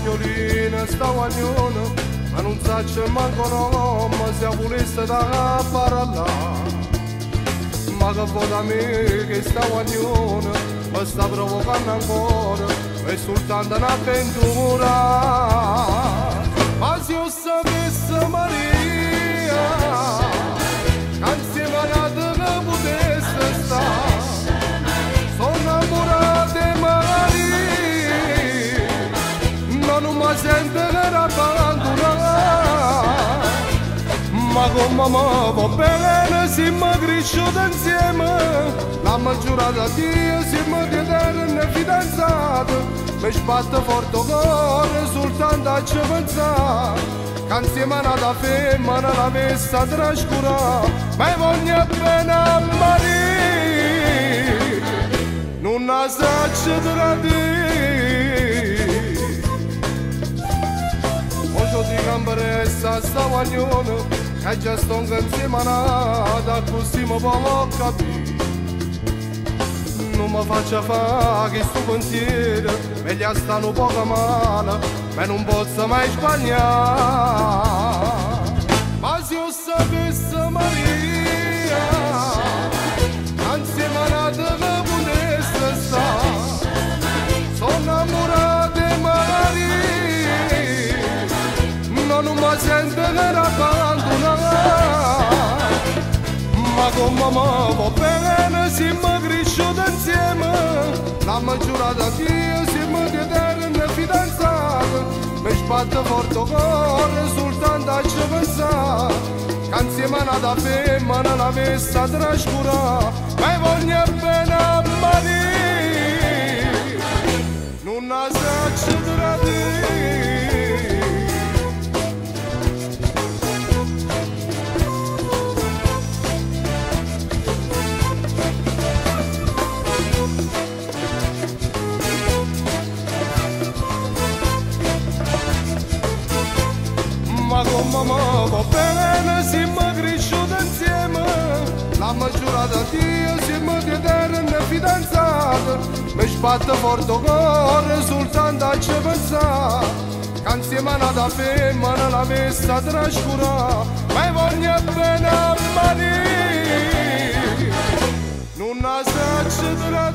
Cagnolina sta guagliona, ma non sa c'è manco nome, se volesse da parlare. Ma che vuoi da me che sta guagliona, mi sta provocando ancora, è soltanto un'avventura. Ma se io sapessi Maria, che insieme a te che potesse stare, sono innamorato di Maria, non mi sento che abbandonare. Ma come mi va bene se mi cresciuto insieme, l'abbiamo giurato a Dio siamo di eterni fidanzati. Mi sbatte forte cuore soltanto a ci pensare, che insieme a una femmina l'avesse a trascurare. Ma voglio bene a Maria, non la saccio tradire. Oggi ti cambiare sta guagliona, che già sto insieme a nata, così mi può capire. Non mi faccia fare che sto pensiero, meglio stanno poco male, ma non posso mai sbagliare. Ma se io sapessi Maria, insieme a nata che potesse stare, sono innamorato di Maria, non mi sento che abbandonare. Ma come mi va bene se mi cresciuto insieme, l'abbiamo giurato a Dio siamo di eterni fidanzati. Mi sbatte forte cuore soltanto a ci pensare, che insieme a una femmina l'avesse a trascurare. Ma voglio bene a Maria, non la saccio tradire. Ma come mi va bene se mi cresciuto insieme, l'abbiamo giurato a Dio siamo di eterni fidanzati. Mi sbatte forte cuore soltanto a ci pensare, che insieme a una femmina l'avesse a trascurare. Ma voglio bene a Maria, non la saccio tradire.